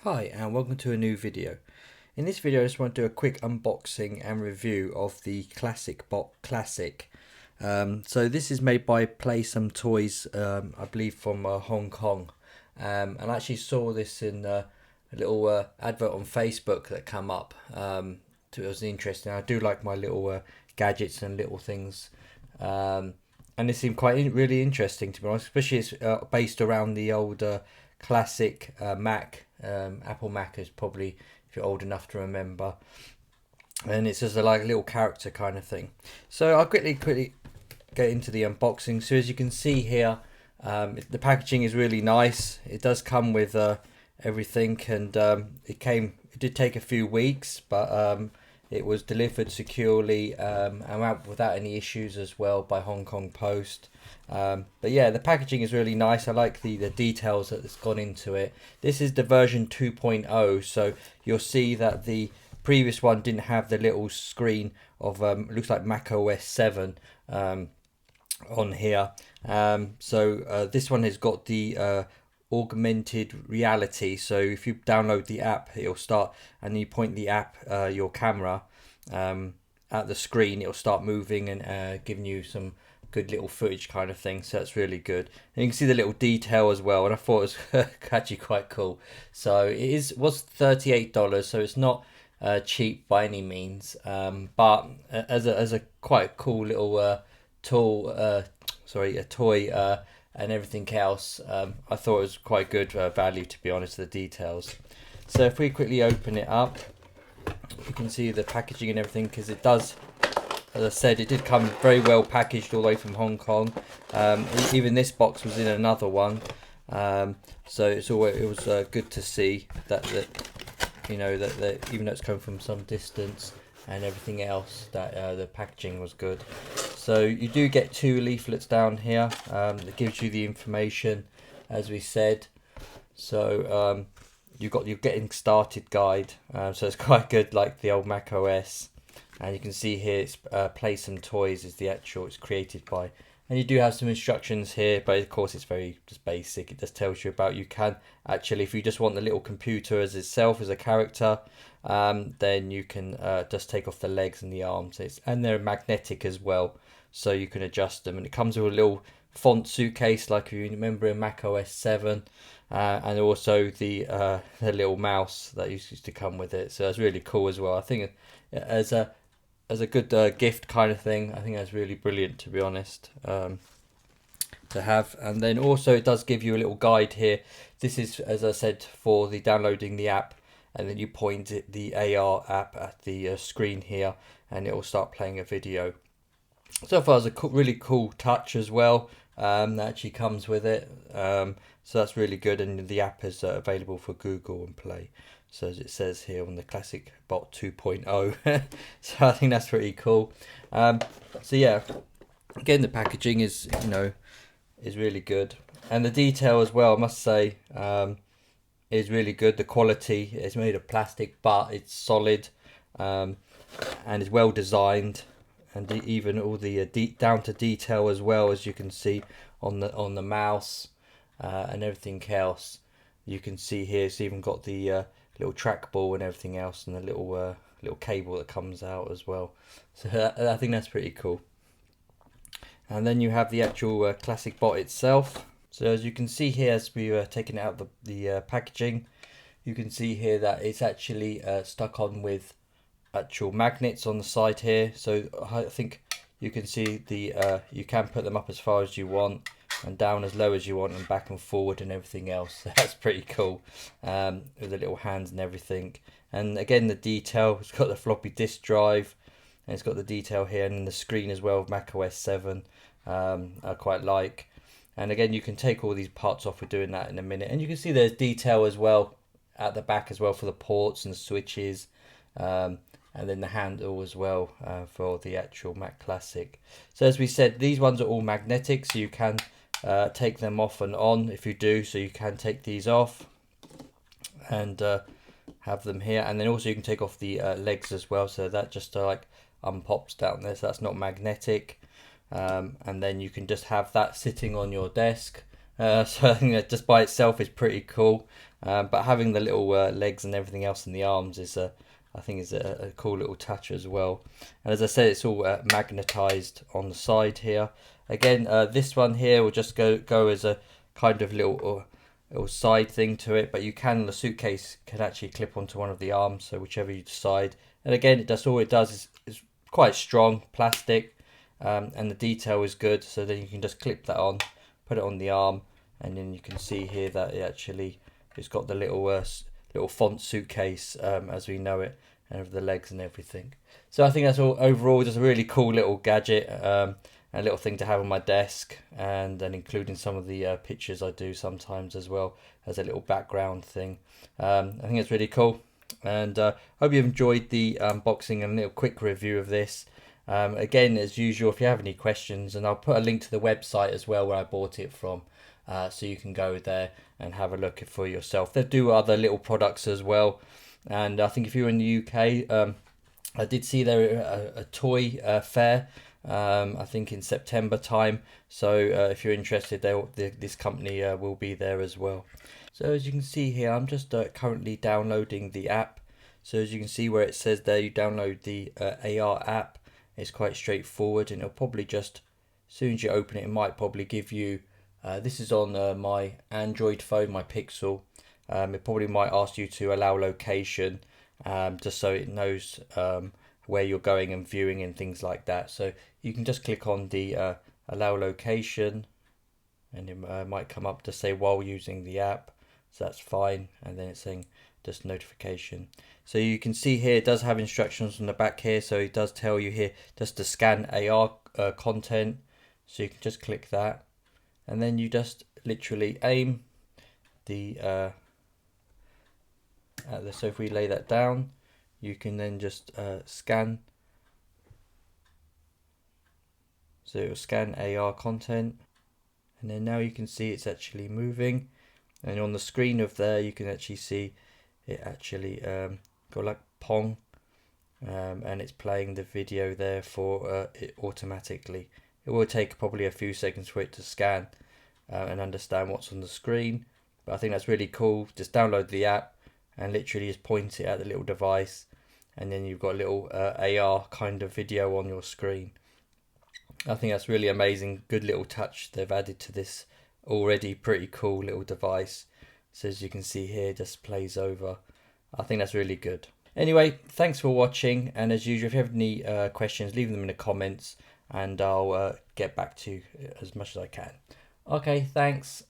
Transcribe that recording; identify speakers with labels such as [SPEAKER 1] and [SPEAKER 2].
[SPEAKER 1] Hi and welcome to a new video. In this video I just want to do a quick unboxing and review of the Classicbot Classic. So this is made by Play Some Toys, I believe from Hong Kong. And I actually saw this in a little advert on Facebook that came up. It was interesting. I do like my little gadgets and little things. And it seemed quite really interesting, to be honest, especially it's based around the old classic Mac. Apple Mac is probably, if you're old enough to remember, and it's just a like little character kind of thing. So I'll quickly get into the unboxing. So as you can see here, the packaging is really nice. It does come with everything, and it did take a few weeks, but it was delivered securely and out without any issues as well by Hong Kong Post. But yeah, the packaging is really nice. I like the details that's gone into it. This is the version 2.0, so you'll see that the previous one didn't have the little screen of looks like Mac OS 7 on here. So this one has got the augmented reality. So if you download the app, it'll start, and you point the app, your camera, at the screen, it'll start moving and giving you some good little footage kind of thing. So that's really good. And you can see the little detail as well, and I thought it was actually quite cool. So it was $38, so it's not cheap by any means, but as a quite cool little toy and everything else, I thought it was quite good value, to be honest, the details. So if we quickly open it up, you can see the packaging and everything, because it does, as I said, it did come very well packaged all the way from Hong Kong. Even this box was in another one, so it was good to see that you know that even though it's coming from some distance and everything else, that the packaging was good. So you do get two leaflets down here that gives you the information, as we said. So you've got your getting started guide, so it's quite good, like the old Mac OS. And you can see here it's Play Some Toys is the actual, it's created by, and you do have some instructions here, but of course it's very just basic. It just tells you about, you can actually, if you just want the little computer as itself as a character, then you can just take off the legs and the arms. And they're magnetic as well, so you can adjust them. And it comes with a little font suitcase, like if you remember in Mac OS 7, and also the little mouse that used to come with it. So that's really cool as well. I think as a good gift kind of thing, I think that's really brilliant, to be honest, to have. And then also it does give you a little guide here. This is, as I said, for the downloading the app, and then you point the AR app at the screen here, and it will start playing a video. So far, it's a really cool touch as well, that actually comes with it. So that's really good, and the app is available for Google and Play. So as it says here on the Classicbot 2.0. So I think that's pretty cool. So yeah, again, the packaging is really good, and the detail as well, I must say, is really good. The quality is made of plastic, but it's solid, and is well designed, and even all the down to detail as well, as you can see on the mouse and everything else. You can see here it's even got the little trackball and everything else, and the little cable that comes out as well. So I think that's pretty cool. And then you have the actual Classicbot itself. So as you can see here, as we were taking out the packaging, you can see here that it's actually stuck on with actual magnets on the side here. So I think you can see you can put them up as far as you want, and down as low as you want, and back and forward and everything else. So that's pretty cool, with the little hands and everything. And again, the detail, it's got the floppy disk drive, and it's got the detail here, and the screen as well of Mac OS 7, I quite like. And again, you can take all these parts off. We're doing that in a minute. And you can see there's detail as well at the back as well for the ports and switches, and then the handle as well for the actual Mac Classic. So as we said, these ones are all magnetic, so you can take them off and on if you do. So you can take these off and have them here, and then also you can take off the legs as well, so that just like unpops down there, so that's not magnetic. And then you can just have that sitting on your desk. So I think that just by itself is pretty cool. But having the little legs and everything else in the arms is I think is a cool little touch as well. And as I said, it's all magnetized on the side here. Again, this one here will just go as a kind of little side thing to it, but you can, the suitcase can actually clip onto one of the arms, so whichever you decide. And again, all it does is quite strong plastic, and the detail is good, so then you can just clip that on, put it on the arm, and then you can see here that it actually it's got the little font suitcase as we know it, and with the legs and everything. So I think that's all overall just a really cool little gadget, a little thing to have on my desk, and then including some of the pictures I do sometimes as well as a little background thing. I think it's really cool, and hope you've enjoyed the unboxing and a little quick review of this. Again, as usual, if you have any questions, and I'll put a link to the website as well where I bought it from, so you can go there and have a look for yourself. They do other little products as well, and I think if you're in the UK, I did see there a toy fair, I think in September time, so if you're interested, this company will be there as well. So as you can see here, I'm just currently downloading the app. So as you can see where it says there, you download the AR app. It's quite straightforward, and it'll probably just, as soon as you open it, it might probably give you, this is on my Android phone, my Pixel. It probably might ask you to allow location, just so it knows where you're going and viewing and things like that. So you can just click on the allow location, and it might come up to say while using the app, so that's fine. And then it's saying just notification. So you can see here it does have instructions on the back here, so it does tell you here just to scan AR content, so you can just click that, and then you just literally aim the so if we lay that down, you can then just scan, so it will scan AR content, and then now you can see it's actually moving, and on the screen of there you can actually see it actually got like Pong, and it's playing the video there for it automatically. It will take probably a few seconds for it to scan and understand what's on the screen, but I think that's really cool. Just download the app and literally just point it at the little device, and then you've got a little AR kind of video on your screen. I think that's really amazing, good little touch they've added to this already pretty cool little device. So as you can see here, just plays over. I think that's really good. Anyway, thanks for watching, and as usual, if you have any questions, leave them in the comments, and I'll get back to you as much as I can. Okay, thanks.